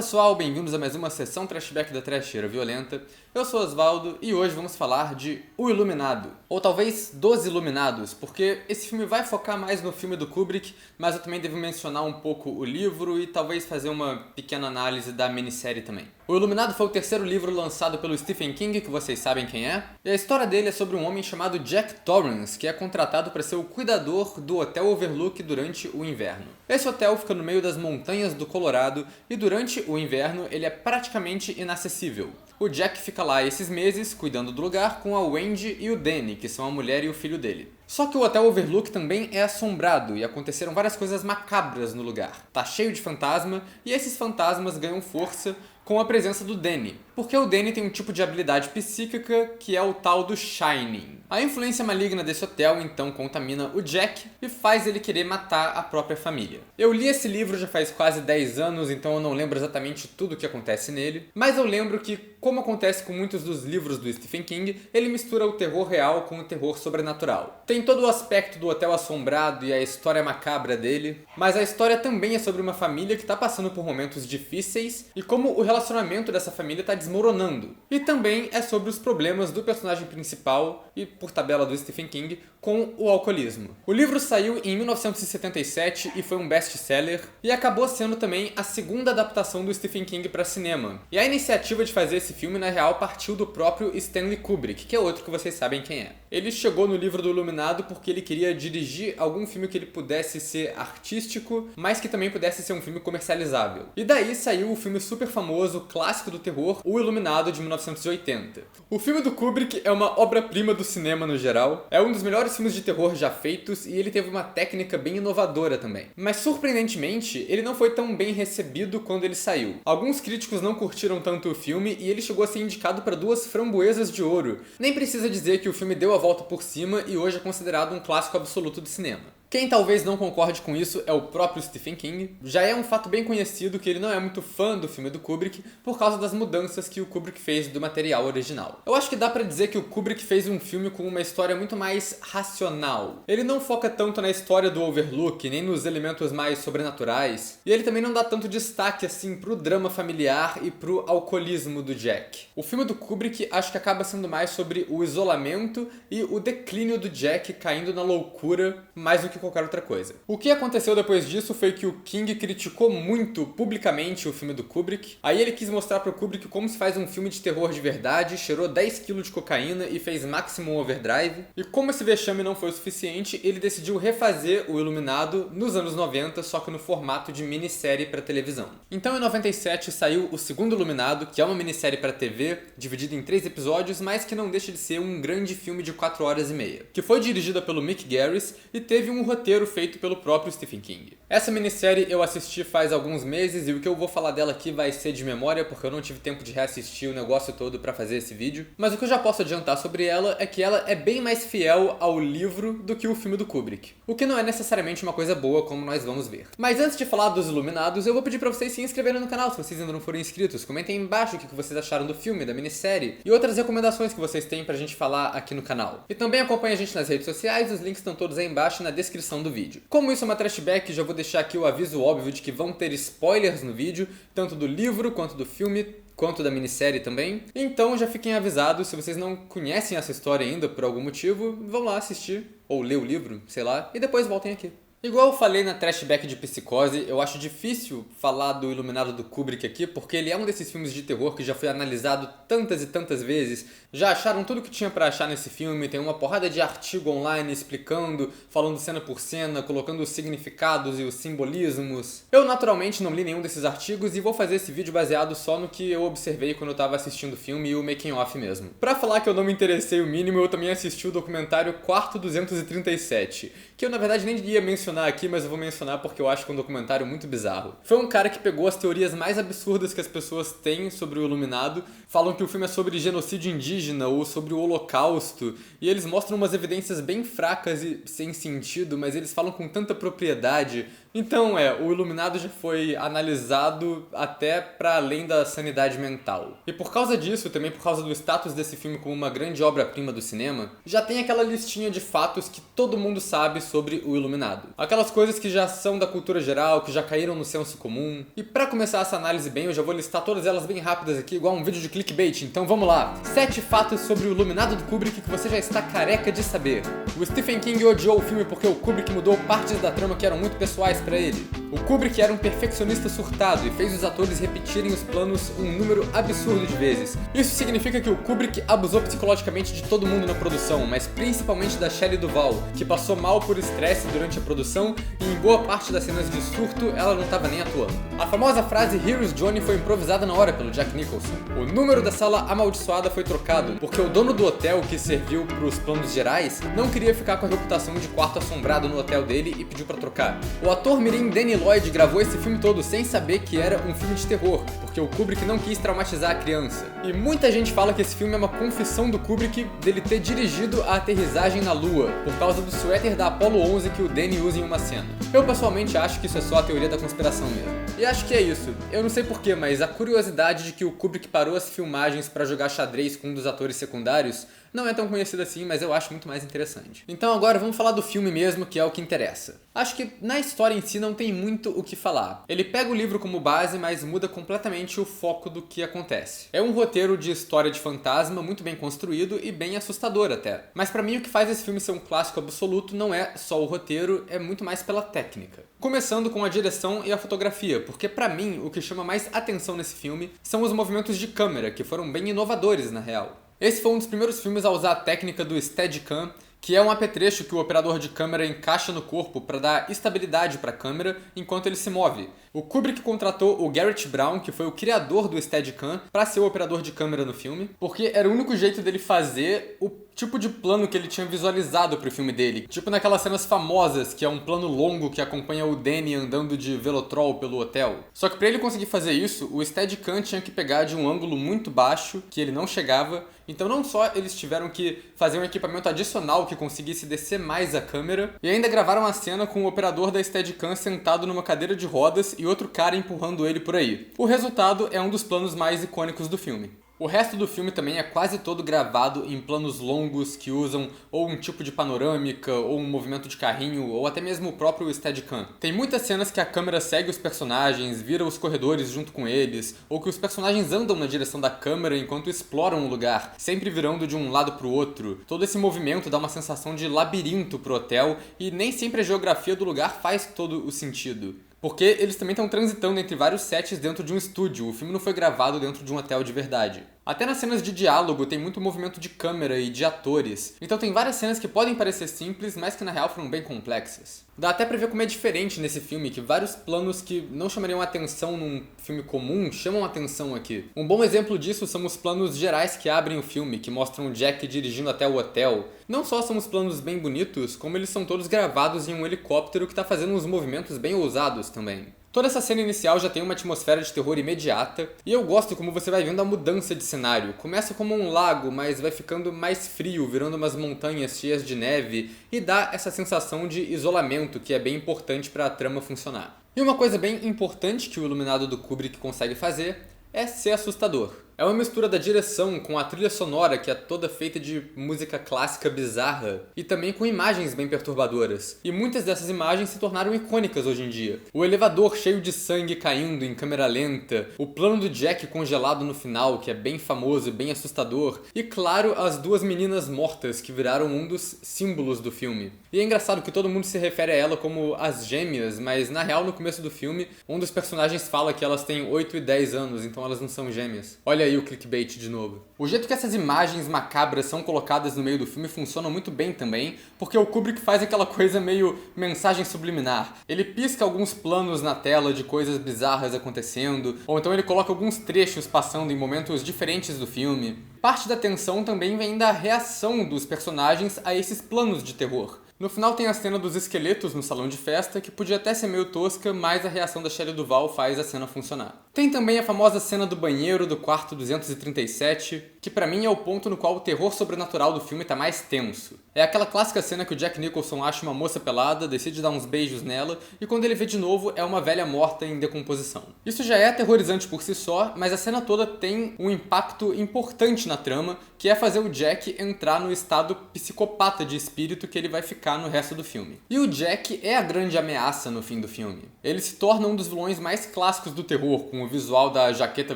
pessoal, bem-vindos a mais uma sessão Trashback da Trasheira Violenta. Eu sou Osvaldo e hoje vamos falar de O Iluminado, ou talvez Dos Iluminados, porque esse filme vai focar mais no filme do Kubrick, mas eu também devo mencionar um pouco o livro e talvez fazer uma pequena análise da minissérie também. O Iluminado foi o terceiro livro lançado pelo Stephen King, que vocês sabem quem é, e a história dele é sobre um homem chamado Jack Torrance, que é contratado para ser o cuidador do Hotel Overlook durante o inverno. Esse hotel fica no meio das montanhas do Colorado e durante o inverno ele é praticamente inacessível. O Jack fica lá esses meses cuidando do lugar com a Wendy e o Danny, que são a mulher e o filho dele. Só que o Hotel Overlook também é assombrado e aconteceram várias coisas macabras no lugar. Tá cheio de fantasma e esses fantasmas ganham força com a presença do Danny, porque o Danny tem um tipo de habilidade psíquica que é o tal do Shining. A influência maligna desse hotel então contamina o Jack e faz ele querer matar a própria família. Eu li esse livro já faz quase 10 anos, então eu não lembro exatamente tudo o que acontece nele, mas eu lembro que, como acontece com muitos dos livros do Stephen King, ele mistura o terror real com o terror sobrenatural. Tem todo o aspecto do hotel assombrado e a história macabra dele, mas a história também é sobre uma família que está passando por momentos difíceis e como o relacionamento dessa família está desmoronando. E também é sobre os problemas do personagem principal e, por tabela do Stephen King, com o alcoolismo. O livro saiu em 1977 e foi um best-seller e acabou sendo também a segunda adaptação do Stephen King para cinema. E a iniciativa de fazer esse filme, na real, partiu do próprio Stanley Kubrick, que é outro que vocês sabem quem é. Ele chegou no livro do Iluminado porque ele queria dirigir algum filme que ele pudesse ser artístico, mas que também pudesse ser um filme comercializável. E daí saiu o filme super famoso, clássico do terror, O Iluminado, de 1980. O filme do Kubrick é uma obra-prima do cinema no geral, é um dos melhores filmes de terror já feitos e ele teve uma técnica bem inovadora também. Mas surpreendentemente, ele não foi tão bem recebido quando ele saiu. Alguns críticos não curtiram tanto o filme e ele chegou a ser indicado para 2 framboesas de ouro. Nem precisa dizer que o filme deu a volta por cima e hoje é considerado um clássico absoluto do cinema. Quem talvez não concorde com isso é o próprio Stephen King. Já é um fato bem conhecido que ele não é muito fã do filme do Kubrick por causa das mudanças que o Kubrick fez do material original. Eu acho que dá pra dizer que o Kubrick fez um filme com uma história muito mais racional. Ele não foca tanto na história do Overlook, nem nos elementos mais sobrenaturais. E ele também não dá tanto destaque assim pro drama familiar e pro alcoolismo do Jack. O filme do Kubrick acho que acaba sendo mais sobre o isolamento e o declínio do Jack caindo na loucura mais do que qualquer outra coisa. O que aconteceu depois disso foi que o King criticou muito publicamente o filme do Kubrick. Aí ele quis mostrar pro Kubrick como se faz um filme de terror de verdade, cheirou 10 kg de cocaína e fez Maximum Overdrive. E como esse vexame não foi o suficiente, ele decidiu refazer o Iluminado nos anos 90, só que no formato de minissérie para televisão. Então em 97 saiu o segundo Iluminado, que é uma minissérie para TV, dividida em 3 episódios, mas que não deixa de ser um grande filme de 4 horas e meia. Que foi dirigida pelo Mick Garris e teve um roteiro feito pelo próprio Stephen King. Essa minissérie eu assisti faz alguns meses e o que eu vou falar dela aqui vai ser de memória porque eu não tive tempo de reassistir o negócio todo pra fazer esse vídeo. Mas o que eu já posso adiantar sobre ela é que ela é bem mais fiel ao livro do que o filme do Kubrick. O que não é necessariamente uma coisa boa, como nós vamos ver. Mas antes de falar dos Iluminados, eu vou pedir pra vocês se inscreverem no canal se vocês ainda não forem inscritos. Comentem aí embaixo o que vocês acharam do filme, da minissérie e outras recomendações que vocês têm pra gente falar aqui no canal. E também acompanhe a gente nas redes sociais, os links estão todos aí embaixo na descrição do vídeo. Como isso é uma trashback, já vou deixar aqui o aviso óbvio de que vão ter spoilers no vídeo, tanto do livro, quanto do filme, quanto da minissérie também. Então já fiquem avisados, se vocês não conhecem essa história ainda por algum motivo, vão lá assistir, ou ler o livro, sei lá, e depois voltem aqui. Igual eu falei na Trashback de Psicose, eu acho difícil falar do Iluminado do Kubrick aqui, porque ele é um desses filmes de terror que já foi analisado tantas e tantas vezes. Já acharam tudo que tinha pra achar nesse filme, tem uma porrada de artigo online explicando, falando cena por cena, colocando os significados e os simbolismos. Eu naturalmente não li nenhum desses artigos e vou fazer esse vídeo baseado só no que eu observei quando eu tava assistindo o filme e o making of mesmo. Pra falar que eu não me interessei o mínimo, eu também assisti o documentário Quarto 237, que eu na verdade nem ia mencionar aqui, mas eu vou mencionar porque eu acho que é um documentário muito bizarro. Foi um cara que pegou as teorias mais absurdas que as pessoas têm sobre o Iluminado, falam que o filme é sobre genocídio indígena ou sobre o Holocausto, e eles mostram umas evidências bem fracas e sem sentido, mas eles falam com tanta propriedade. Então o Iluminado já foi analisado até para além da sanidade mental. E por causa disso, também por causa do status desse filme como uma grande obra-prima do cinema, já tem aquela listinha de fatos que todo mundo sabe sobre o Iluminado. Aquelas coisas que já são da cultura geral, que já caíram no senso comum. E pra começar essa análise bem, eu já vou listar todas elas bem rápidas aqui, igual um vídeo de clickbait, então vamos lá. 7 fatos sobre o Iluminado do Kubrick que você já está careca de saber. O Stephen King odiou o filme porque o Kubrick mudou partes da trama que eram muito pessoais pra ele. O Kubrick era um perfeccionista surtado e fez os atores repetirem os planos um número absurdo de vezes. Isso significa que o Kubrick abusou psicologicamente de todo mundo na produção, mas principalmente da Shelley Duvall, que passou mal por estresse durante a produção e em boa parte das cenas de surto ela não estava nem atuando. A famosa frase Here's Johnny foi improvisada na hora pelo Jack Nicholson. O número da sala amaldiçoada foi trocado porque o dono do hotel que serviu para os planos gerais não queria ficar com a reputação de quarto assombrado no hotel dele e pediu para trocar. O ator mirim Danny Lloyd gravou esse filme todo sem saber que era um filme de terror, porque o Kubrick não quis traumatizar a criança. E muita gente fala que esse filme é uma confissão do Kubrick dele ter dirigido a aterrissagem na Lua, por causa do suéter da Apollo 11 que o Danny usa em uma cena. Eu pessoalmente acho que isso é só a teoria da conspiração mesmo. E acho que é isso. Eu não sei porquê, mas a curiosidade de que o Kubrick parou as filmagens pra jogar xadrez com um dos atores secundários não é tão conhecido assim, mas eu acho muito mais interessante. Então agora vamos falar do filme mesmo, que é o que interessa. Acho que na história em si não tem muito o que falar. Ele pega o livro como base, mas muda completamente o foco do que acontece. É um roteiro de história de fantasma muito bem construído e bem assustador até. Mas pra mim o que faz esse filme ser um clássico absoluto não é só o roteiro, é muito mais pela técnica. Começando com a direção e a fotografia, porque pra mim o que chama mais atenção nesse filme são os movimentos de câmera, que foram bem inovadores na real. Esse foi um dos primeiros filmes a usar a técnica do Steadicam, que é um apetrecho que o operador de câmera encaixa no corpo para dar estabilidade para a câmera enquanto ele se move. O Kubrick contratou o Garrett Brown, que foi o criador do Steadicam, para ser o operador de câmera no filme, porque era o único jeito dele fazer o tipo de plano que ele tinha visualizado pro filme dele. Tipo naquelas cenas famosas, que é um plano longo que acompanha o Danny andando de velotrol pelo hotel. Só que para ele conseguir fazer isso, o Steadicam tinha que pegar de um ângulo muito baixo, que ele não chegava. Então não só eles tiveram que fazer um equipamento adicional que conseguisse descer mais a câmera, e ainda gravaram a cena com o operador da Steadicam sentado numa cadeira de rodas e outro cara empurrando ele por aí. O resultado é um dos planos mais icônicos do filme. O resto do filme também é quase todo gravado em planos longos que usam ou um tipo de panorâmica, ou um movimento de carrinho, ou até mesmo o próprio Steadicam. Tem muitas cenas que a câmera segue os personagens, vira os corredores junto com eles, ou que os personagens andam na direção da câmera enquanto exploram o lugar, sempre virando de um lado pro outro. Todo esse movimento dá uma sensação de labirinto pro hotel, e nem sempre a geografia do lugar faz todo o sentido. Porque eles também estão transitando entre vários sets dentro de um estúdio, o filme não foi gravado dentro de um hotel de verdade. Até nas cenas de diálogo tem muito movimento de câmera e de atores, então tem várias cenas que podem parecer simples, mas que na real foram bem complexas. Dá até pra ver como é diferente nesse filme, que vários planos que não chamariam atenção num filme comum chamam atenção aqui. Um bom exemplo disso são os planos gerais que abrem o filme, que mostram o Jack dirigindo até o hotel. Não só são os planos bem bonitos, como eles são todos gravados em um helicóptero que tá fazendo uns movimentos bem ousados também. Toda essa cena inicial já tem uma atmosfera de terror imediata, e eu gosto como você vai vendo a mudança de cenário. Começa como um lago, mas vai ficando mais frio, virando umas montanhas cheias de neve, e dá essa sensação de isolamento que é bem importante para a trama funcionar. E uma coisa bem importante que o Iluminado do Kubrick consegue fazer é ser assustador. É uma mistura da direção com a trilha sonora, que é toda feita de música clássica bizarra, e também com imagens bem perturbadoras. E muitas dessas imagens se tornaram icônicas hoje em dia. O elevador cheio de sangue caindo em câmera lenta, o plano do Jack congelado no final, que é bem famoso e bem assustador, e claro, as duas meninas mortas, que viraram um dos símbolos do filme. E é engraçado que todo mundo se refere a ela como as gêmeas, mas na real no começo do filme, um dos personagens fala que elas têm 8 e 10 anos, então elas não são gêmeas. Olha aí o clickbait de novo. O jeito que essas imagens macabras são colocadas no meio do filme funciona muito bem também, porque o Kubrick faz aquela coisa meio mensagem subliminar. Ele pisca alguns planos na tela de coisas bizarras acontecendo, ou então ele coloca alguns trechos passando em momentos diferentes do filme. Parte da tensão também vem da reação dos personagens a esses planos de terror. No final tem a cena dos esqueletos no salão de festa, que podia até ser meio tosca, mas a reação da Shelley Duvall faz a cena funcionar. Tem também a famosa cena do banheiro do quarto 237, que pra mim é o ponto no qual o terror sobrenatural do filme tá mais tenso. É aquela clássica cena que o Jack Nicholson acha uma moça pelada, decide dar uns beijos nela, e quando ele vê de novo é uma velha morta em decomposição. Isso já é aterrorizante por si só, mas a cena toda tem um impacto importante na trama, que é fazer o Jack entrar no estado psicopata de espírito que ele vai ficar no resto do filme. E o Jack é a grande ameaça no fim do filme. Ele se torna um dos vilões mais clássicos do terror, com o visual da jaqueta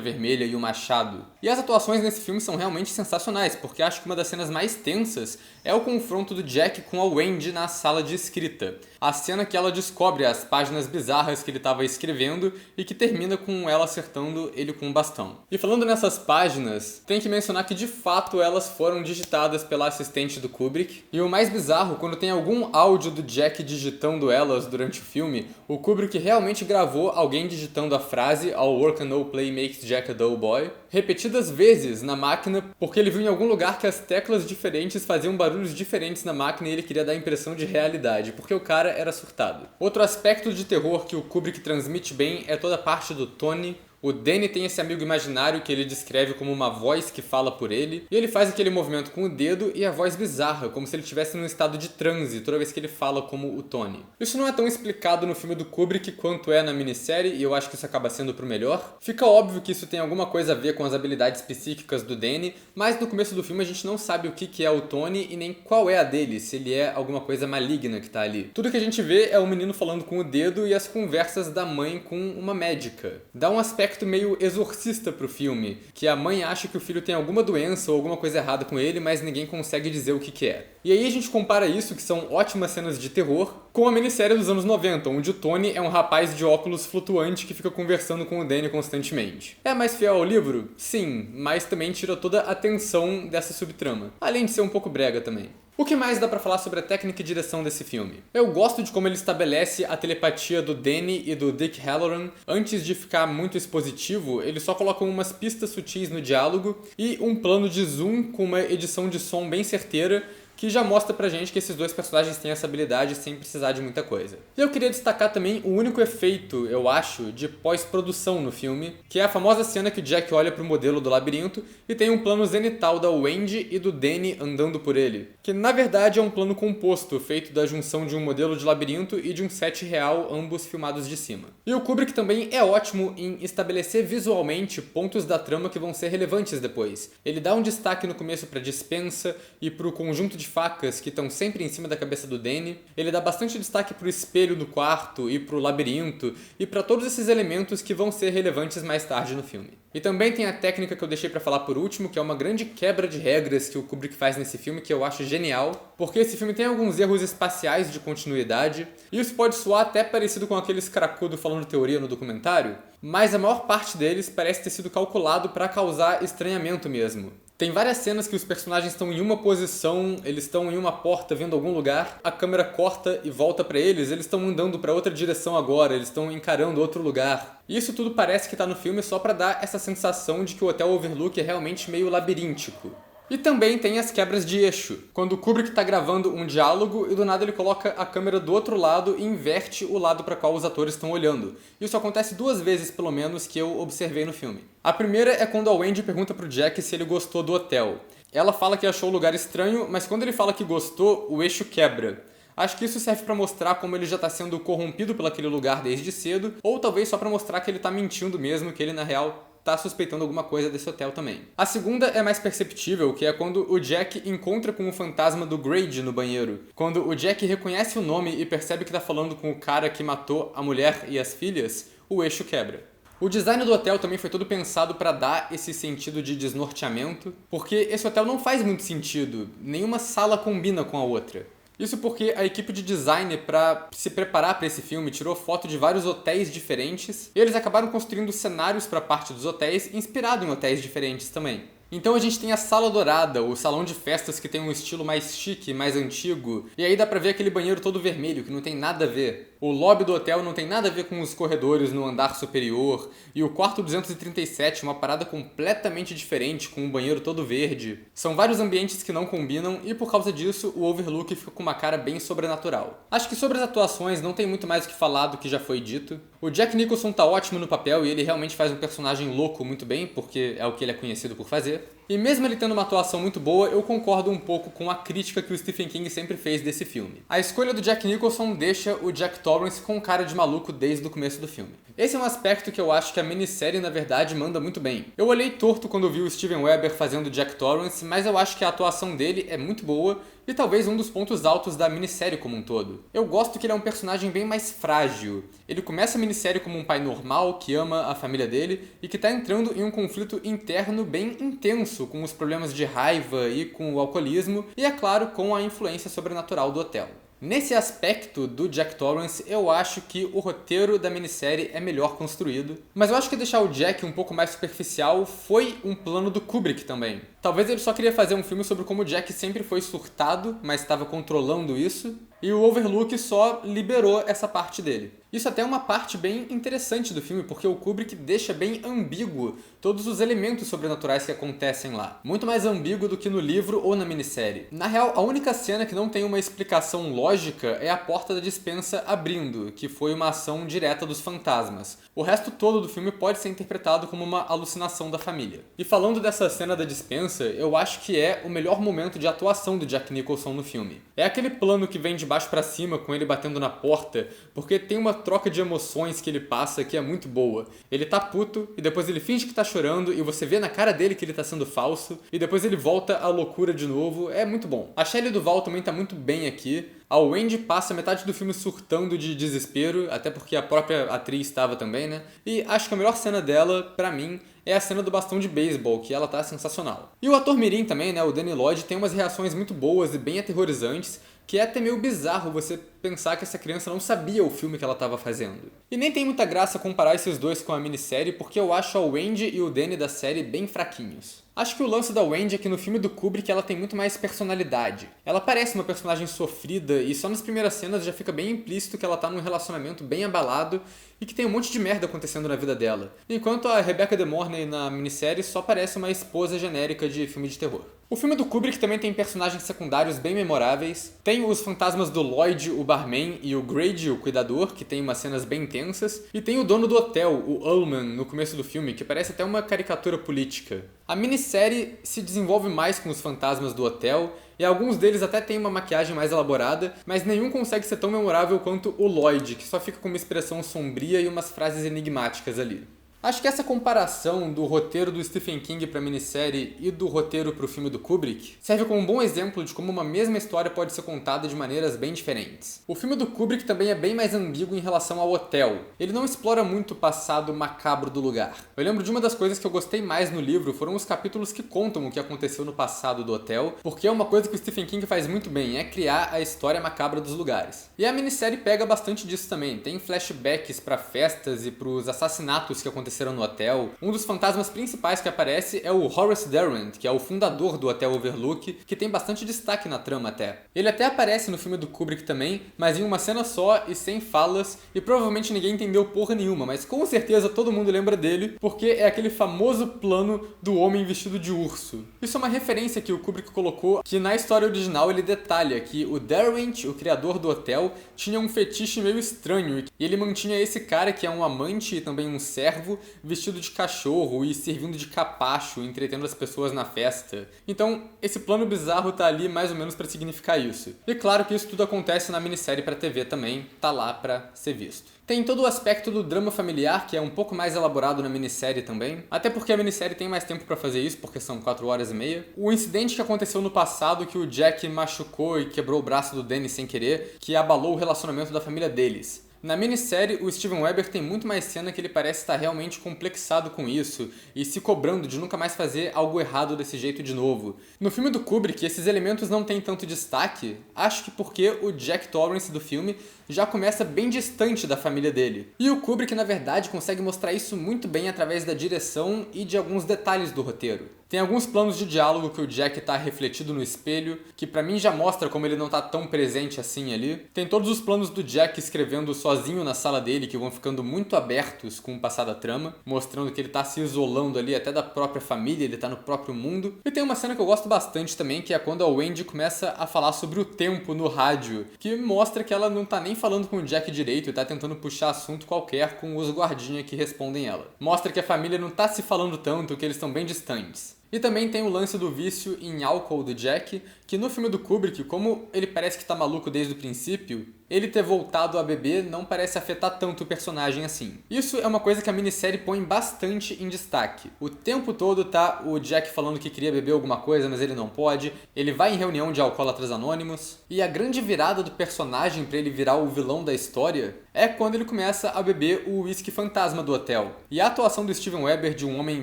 vermelha e o machado. E as atuações nesse filme são realmente sensacionais, porque acho que uma das cenas mais tensas é o confronto do Jack com a Wendy na sala de escrita. A cena que ela descobre as páginas bizarras que ele estava escrevendo e que termina com ela acertando ele com um bastão. E falando nessas páginas, tem que mencionar que de fato elas foram digitadas pela assistente do Kubrick. E o mais bizarro, quando tem algum áudio do Jack digitando elas durante o filme, o Kubrick realmente gravou alguém digitando a frase "All work and no play makes Jack a dull boy" repetidas vezes na máquina, porque ele viu em algum lugar que as teclas diferentes faziam barulhos diferentes na máquina e ele queria dar a impressão de realidade, porque o cara era surtado. Outro aspecto de terror que o Kubrick transmite bem é toda a parte do Tony. O Danny tem esse amigo imaginário que ele descreve como uma voz que fala por ele, e ele faz aquele movimento com o dedo e a voz bizarra, como se ele estivesse num estado de transe toda vez que ele fala como o Tony. Isso não é tão explicado no filme do Kubrick quanto é na minissérie, e eu acho que isso acaba sendo pro melhor. Fica óbvio que isso tem alguma coisa a ver com as habilidades psíquicas do Danny, mas no começo do filme a gente não sabe o que é o Tony e nem qual é a dele, se ele é alguma coisa maligna que tá ali. Tudo que a gente vê é o menino falando com o dedo e as conversas da mãe com uma médica. Dá um aspecto meio exorcista pro filme, que a mãe acha que o filho tem alguma doença ou alguma coisa errada com ele, mas ninguém consegue dizer o que é. E aí a gente compara isso, que são ótimas cenas de terror, com a minissérie dos anos 90, onde o Tony é um rapaz de óculos flutuante que fica conversando com o Danny constantemente. É mais fiel ao livro? Sim, mas também tira toda a tensão dessa subtrama, além de ser um pouco brega também. O que mais dá pra falar sobre a técnica e direção desse filme? Eu gosto de como ele estabelece a telepatia do Danny e do Dick Hallorann. Antes de ficar muito expositivo, ele só coloca umas pistas sutis no diálogo e um plano de zoom com uma edição de som bem certeira, que já mostra pra gente que esses dois personagens têm essa habilidade sem precisar de muita coisa. E eu queria destacar também o único efeito, eu acho, de pós-produção no filme, que é a famosa cena que o Jack olha pro modelo do labirinto e tem um plano zenital da Wendy e do Danny andando por ele, que na verdade é um plano composto, feito da junção de um modelo de labirinto e de um set real, ambos filmados de cima. E o Kubrick também é ótimo em estabelecer visualmente pontos da trama que vão ser relevantes depois. Ele dá um destaque no começo pra dispensa e pro conjunto de facas que estão sempre em cima da cabeça do Danny. Ele dá bastante destaque pro espelho do quarto e pro labirinto e para todos esses elementos que vão ser relevantes mais tarde no filme. E também tem a técnica que eu deixei pra falar por último, que é uma grande quebra de regras que o Kubrick faz nesse filme, que eu acho genial, porque esse filme tem alguns erros espaciais de continuidade, e isso pode soar até parecido com aqueles cracudo falando teoria no documentário, mas a maior parte deles parece ter sido calculado pra causar estranhamento mesmo. Tem várias cenas que os personagens estão em uma posição, eles estão em uma porta vendo algum lugar, a câmera corta e volta pra eles estão andando pra outra direção agora, eles estão encarando outro lugar. E isso tudo parece que tá no filme só pra dar essa sensação de que o Hotel Overlook é realmente meio labiríntico. E também tem as quebras de eixo, quando o Kubrick tá gravando um diálogo e do nada ele coloca a câmera do outro lado e inverte o lado para qual os atores estão olhando. Isso acontece 2 vezes pelo menos que eu observei no filme. A primeira é quando a Wendy pergunta pro Jack se ele gostou do hotel. Ela fala que achou o lugar estranho, mas quando ele fala que gostou, o eixo quebra. Acho que isso serve pra mostrar como ele já tá sendo corrompido por aquele lugar desde cedo, ou talvez só pra mostrar que ele tá mentindo mesmo, que ele na real tá suspeitando alguma coisa desse hotel também. A segunda é mais perceptível, que é quando o Jack encontra com o fantasma do Grady no banheiro. Quando o Jack reconhece o nome e percebe que tá falando com o cara que matou a mulher e as filhas, o eixo quebra. O design do hotel também foi todo pensado para dar esse sentido de desnorteamento, porque esse hotel não faz muito sentido, nenhuma sala combina com a outra. Isso porque a equipe de design, para se preparar para esse filme, tirou foto de vários hotéis diferentes e eles acabaram construindo cenários para parte dos hotéis inspirado em hotéis diferentes também. Então a gente tem a Sala Dourada, o salão de festas que tem um estilo mais chique, mais antigo, e aí dá pra ver aquele banheiro todo vermelho, que não tem nada a ver. O lobby do hotel não tem nada a ver com os corredores no andar superior, e o quarto 237 é uma parada completamente diferente, com um banheiro todo verde. São vários ambientes que não combinam e por causa disso o Overlook fica com uma cara bem sobrenatural. Acho que sobre as atuações não tem muito mais o que falar do que já foi dito. O Jack Nicholson tá ótimo no papel e ele realmente faz um personagem louco muito bem, porque é o que ele é conhecido por fazer. E mesmo ele tendo uma atuação muito boa, eu concordo um pouco com a crítica que o Stephen King sempre fez desse filme. A escolha do Jack Nicholson deixa o Jack Torrance com cara de maluco desde o começo do filme. Esse é um aspecto que eu acho que a minissérie, na verdade, manda muito bem. Eu olhei torto quando vi o Steven Weber fazendo Jack Torrance, mas eu acho que a atuação dele é muito boa e talvez um dos pontos altos da minissérie como um todo. Eu gosto que ele é um personagem bem mais frágil. Ele começa a minissérie como um pai normal, que ama a família dele e que tá entrando em um conflito interno bem intenso com os problemas de raiva e com o alcoolismo e, é claro, com a influência sobrenatural do hotel. Nesse aspecto do Jack Torrance, eu acho que o roteiro da minissérie é melhor construído, mas eu acho que deixar o Jack um pouco mais superficial foi um plano do Kubrick também. Talvez ele só queria fazer um filme sobre como o Jack sempre foi surtado, mas estava controlando isso, e o Overlook só liberou essa parte dele. Isso até é uma parte bem interessante do filme, porque o Kubrick deixa bem ambíguo todos os elementos sobrenaturais que acontecem lá. Muito mais ambíguo do que no livro ou na minissérie. Na real, a única cena que não tem uma explicação lógica é a porta da despensa abrindo, que foi uma ação direta dos fantasmas. O resto todo do filme pode ser interpretado como uma alucinação da família. E falando dessa cena da despensa, eu acho que é o melhor momento de atuação do Jack Nicholson no filme. É aquele plano que vem de baixo pra cima com ele batendo na porta, porque tem uma troca de emoções que ele passa que é muito boa. Ele tá puto, e depois ele finge que tá chorando, e você vê na cara dele que ele tá sendo falso, e depois ele volta à loucura de novo. É muito bom. A Shelley Duvall também tá muito bem aqui. A Wendy passa metade do filme surtando de desespero, até porque a própria atriz estava também, né? E acho que a melhor cena dela, pra mim, é a cena do bastão de beisebol, que ela tá sensacional. E o ator mirim também, né, o Danny Lloyd, tem umas reações muito boas e bem aterrorizantes, que é até meio bizarro você pensar que essa criança não sabia o filme que ela estava fazendo. E nem tem muita graça comparar esses dois com a minissérie, porque eu acho a Wendy e o Danny da série bem fraquinhos. Acho que o lance da Wendy é que no filme do Kubrick ela tem muito mais personalidade. Ela parece uma personagem sofrida e só nas primeiras cenas já fica bem implícito que ela tá num relacionamento bem abalado e que tem um monte de merda acontecendo na vida dela. Enquanto a Rebecca De Mornay na minissérie só parece uma esposa genérica de filme de terror. O filme do Kubrick também tem personagens secundários bem memoráveis. Tem os fantasmas do Lloyd, o barman, e o Grady, o cuidador, que tem umas cenas bem intensas. E tem o dono do hotel, o Ullman, no começo do filme, que parece até uma caricatura política. A minissérie se desenvolve mais com os fantasmas do hotel, e alguns deles até têm uma maquiagem mais elaborada, mas nenhum consegue ser tão memorável quanto o Lloyd, que só fica com uma expressão sombria e umas frases enigmáticas ali. Acho que essa comparação do roteiro do Stephen King para a minissérie e do roteiro para o filme do Kubrick serve como um bom exemplo de como uma mesma história pode ser contada de maneiras bem diferentes. O filme do Kubrick também é bem mais ambíguo em relação ao hotel. Ele não explora muito o passado macabro do lugar. Eu lembro de uma das coisas que eu gostei mais no livro foram os capítulos que contam o que aconteceu no passado do hotel, porque é uma coisa que o Stephen King faz muito bem, é criar a história macabra dos lugares. E a minissérie pega bastante disso também. Tem flashbacks para festas e para os assassinatos que aconteceram no hotel. Um dos fantasmas principais que aparece é o Horace Durant, que é o fundador do Hotel Overlook, que tem bastante destaque na trama até. Ele até aparece no filme do Kubrick também, mas em uma cena só e sem falas, e provavelmente ninguém entendeu porra nenhuma, mas com certeza todo mundo lembra dele, porque é aquele famoso plano do homem vestido de urso. Isso é uma referência que o Kubrick colocou, que na história original ele detalha que o Derwent, o criador do hotel, tinha um fetiche meio estranho, e ele mantinha esse cara que é um amante e também um servo, vestido de cachorro e servindo de capacho, entretendo as pessoas na festa. Então, esse plano bizarro tá ali mais ou menos pra significar isso. E claro que isso tudo acontece na minissérie pra TV também, tá lá pra ser visto. Tem todo o aspecto do drama familiar, que é um pouco mais elaborado na minissérie também. Até porque a minissérie tem mais tempo pra fazer isso, porque são 4 horas e meia. O incidente que aconteceu no passado, que o Jack machucou e quebrou o braço do Danny sem querer, que abalou o relacionamento da família deles. Na minissérie, o Steven Weber tem muito mais cena que ele parece estar realmente complexado com isso e se cobrando de nunca mais fazer algo errado desse jeito de novo. No filme do Kubrick, esses elementos não têm tanto destaque, acho que porque o Jack Torrance do filme já começa bem distante da família dele. E o Kubrick, na verdade, consegue mostrar isso muito bem através da direção e de alguns detalhes do roteiro. Tem alguns planos de diálogo que o Jack tá refletido no espelho, que pra mim já mostra como ele não tá tão presente assim ali. Tem todos os planos do Jack escrevendo sozinho na sala dele, que vão ficando muito abertos com o passar da trama, mostrando que ele tá se isolando ali até da própria família, ele tá no próprio mundo. E tem uma cena que eu gosto bastante também, que é quando a Wendy começa a falar sobre o tempo no rádio, que mostra que ela não tá nem falando com o Jack direito e tá tentando puxar assunto qualquer com os guardinhas que respondem ela. Mostra que a família não tá se falando tanto, que eles estão bem distantes. E também tem o lance do vício em álcool do Jack, que no filme do Kubrick, como ele parece que tá maluco desde o princípio, ele ter voltado a beber não parece afetar tanto o personagem assim. Isso é uma coisa que a minissérie põe bastante em destaque. O tempo todo tá o Jack falando que queria beber alguma coisa, mas ele não pode. Ele vai em reunião de alcoólatras anônimos. E a grande virada do personagem pra ele virar o vilão da história é quando ele começa a beber o uísque fantasma do hotel. E a atuação do Steven Weber de um homem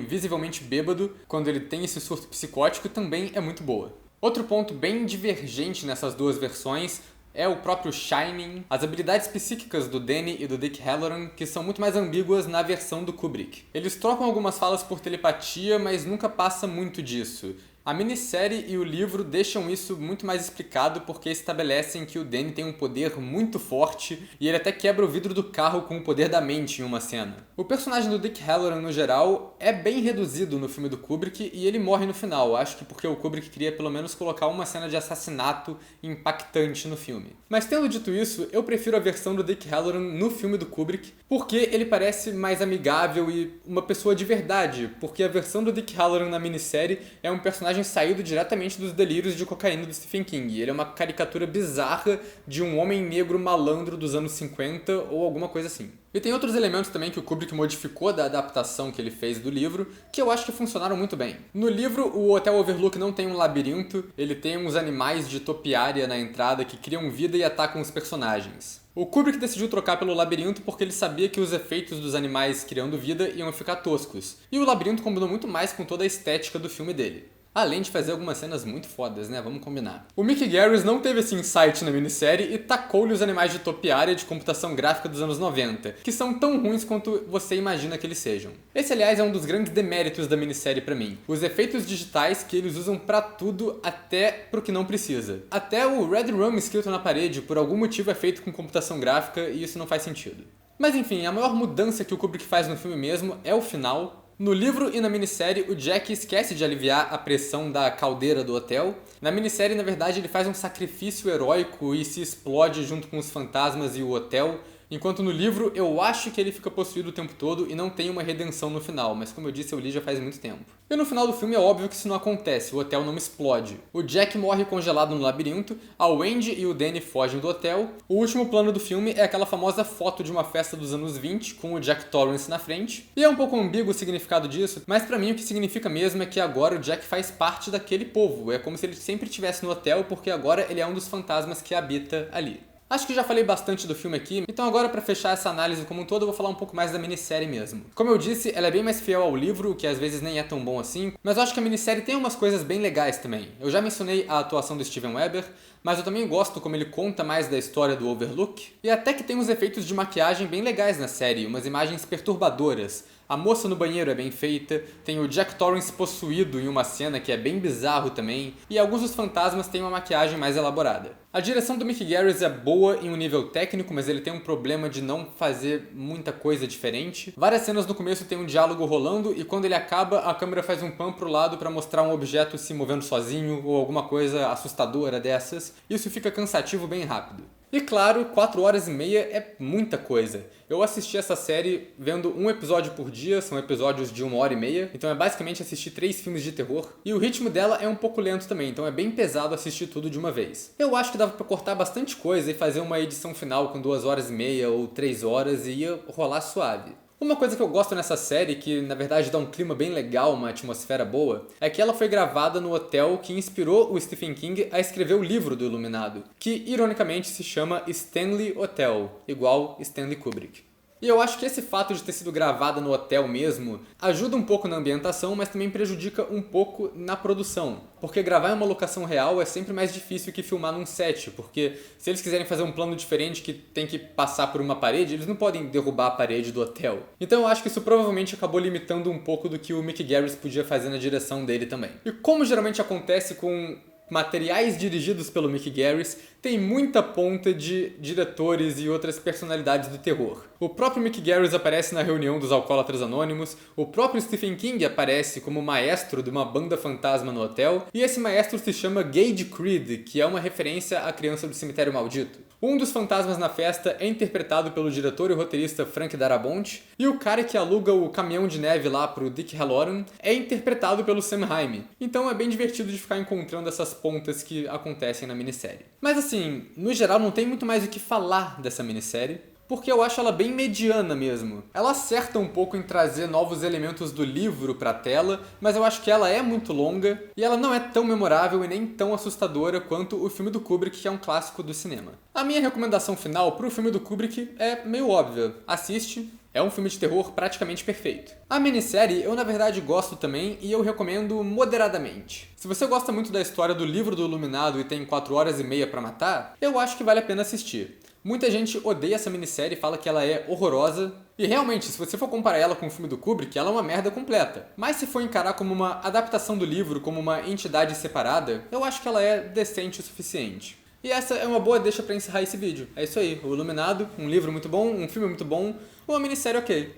visivelmente bêbado, quando ele tem esse surto psicótico, também é muito boa. Outro ponto bem divergente nessas duas versões é o próprio Shining, as habilidades psíquicas do Danny e do Dick Hallorann, que são muito mais ambíguas na versão do Kubrick. Eles trocam algumas falas por telepatia, mas nunca passa muito disso. A minissérie e o livro deixam isso muito mais explicado porque estabelecem que o Danny tem um poder muito forte e ele até quebra o vidro do carro com o poder da mente em uma cena. O personagem do Dick Hallorann, no geral, é bem reduzido no filme do Kubrick e ele morre no final, acho que porque o Kubrick queria pelo menos colocar uma cena de assassinato impactante no filme. Mas tendo dito isso, eu prefiro a versão do Dick Hallorann no filme do Kubrick porque ele parece mais amigável e uma pessoa de verdade, porque a versão do Dick Hallorann na minissérie é um personagem saído diretamente dos delírios de cocaína do Stephen King. Ele é uma caricatura bizarra de um homem negro malandro dos anos 50 ou alguma coisa assim. E tem outros elementos também que o Kubrick modificou da adaptação que ele fez do livro, que eu acho que funcionaram muito bem. No livro, o Hotel Overlook não tem um labirinto, ele tem uns animais de topiária na entrada que criam vida e atacam os personagens. O Kubrick decidiu trocar pelo labirinto porque ele sabia que os efeitos dos animais criando vida iam ficar toscos. E o labirinto combinou muito mais com toda a estética do filme dele. Além de fazer algumas cenas muito fodas, né? Vamos combinar. O Mick Garris não teve esse insight na minissérie e tacou-lhe os animais de topiária de computação gráfica dos anos 90, que são tão ruins quanto você imagina que eles sejam. Esse, aliás, é um dos grandes deméritos da minissérie pra mim. Os efeitos digitais que eles usam pra tudo, até pro que não precisa. Até o Red Rum escrito na parede, por algum motivo, é feito com computação gráfica e isso não faz sentido. Mas enfim, a maior mudança que o Kubrick faz no filme mesmo é o final. No livro e na minissérie, o Jack esquece de aliviar a pressão da caldeira do hotel. Na minissérie, na verdade, ele faz um sacrifício heróico e se explode junto com os fantasmas e o hotel. Enquanto no livro, eu acho que ele fica possuído o tempo todo e não tem uma redenção no final, mas como eu disse, eu li já faz muito tempo. E no final do filme é óbvio que isso não acontece, o hotel não explode. O Jack morre congelado no labirinto, a Wendy e o Danny fogem do hotel. O último plano do filme é aquela famosa foto de uma festa dos anos 20, com o Jack Torrance na frente. E é um pouco ambíguo o significado disso, mas pra mim o que significa mesmo é que agora o Jack faz parte daquele povo. É como se ele sempre estivesse no hotel, porque agora ele é um dos fantasmas que habita ali. Acho que já falei bastante do filme aqui, então agora pra fechar essa análise como um todo eu vou falar um pouco mais da minissérie mesmo. Como eu disse, ela é bem mais fiel ao livro, o que às vezes nem é tão bom assim, mas eu acho que a minissérie tem umas coisas bem legais também. Eu já mencionei a atuação do Steven Weber, mas eu também gosto como ele conta mais da história do Overlook, e até que tem uns efeitos de maquiagem bem legais na série, umas imagens perturbadoras. A moça no banheiro é bem feita, tem o Jack Torrance possuído em uma cena que é bem bizarro também, e alguns dos fantasmas têm uma maquiagem mais elaborada. A direção do Mick Garris é boa em um nível técnico, mas ele tem um problema de não fazer muita coisa diferente. Várias cenas no começo tem um diálogo rolando, e quando ele acaba, a câmera faz um pan pro lado pra mostrar um objeto se movendo sozinho, ou alguma coisa assustadora dessas. Isso fica cansativo bem rápido. E claro, 4 horas e meia é muita coisa. Eu assisti essa série vendo um episódio por dia, são episódios de 1 hora e meia, então é basicamente assistir 3 filmes de terror. E o ritmo dela é um pouco lento também, então é bem pesado assistir tudo de uma vez. Eu acho que dava pra cortar bastante coisa e fazer uma edição final com 2 horas e meia ou 3 horas e ia rolar suave. Uma coisa que eu gosto nessa série, que na verdade dá um clima bem legal, uma atmosfera boa, é que ela foi gravada no hotel que inspirou o Stephen King a escrever o livro do Iluminado, que ironicamente se chama Stanley Hotel, igual Stanley Kubrick. E eu acho que esse fato de ter sido gravada no hotel mesmo ajuda um pouco na ambientação, mas também prejudica um pouco na produção. Porque gravar em uma locação real é sempre mais difícil que filmar num set, porque se eles quiserem fazer um plano diferente que tem que passar por uma parede, eles não podem derrubar a parede do hotel. Então eu acho que isso provavelmente acabou limitando um pouco do que o Mick Garris podia fazer na direção dele também. E como geralmente acontece com materiais dirigidos pelo Mick Garris, tem muita ponta de diretores e outras personalidades do terror. O próprio Mick Garris aparece na reunião dos Alcoólatras Anônimos, o próprio Stephen King aparece como maestro de uma banda fantasma no hotel, e esse maestro se chama Gage Creed, que é uma referência à criança do Cemitério Maldito. Um dos fantasmas na festa é interpretado pelo diretor e roteirista Frank Darabont, e o cara que aluga o caminhão de neve lá pro Dick Halloran é interpretado pelo Sam Raimi. Então é bem divertido de ficar encontrando essas pontas que acontecem na minissérie. Mas assim, no geral não tem muito mais o que falar dessa minissérie, porque eu acho ela bem mediana mesmo. Ela acerta um pouco em trazer novos elementos do livro pra tela, mas eu acho que ela é muito longa e ela não é tão memorável e nem tão assustadora quanto o filme do Kubrick, que é um clássico do cinema. A minha recomendação final pro filme do Kubrick é meio óbvia. Assiste. É um filme de terror praticamente perfeito. A minissérie eu na verdade gosto também e eu recomendo moderadamente. Se você gosta muito da história do livro do Iluminado e tem 4 horas e meia pra matar, eu acho que vale a pena assistir. Muita gente odeia essa minissérie e fala que ela é horrorosa. E realmente, se você for comparar ela com o filme do Kubrick, ela é uma merda completa. Mas se for encarar como uma adaptação do livro, como uma entidade separada, eu acho que ela é decente o suficiente. E essa é uma boa deixa pra encerrar esse vídeo. É isso aí, o Iluminado, um livro muito bom, um filme muito bom, uma minissérie ok.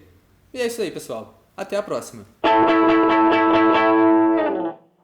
E é isso aí, pessoal. Até a próxima.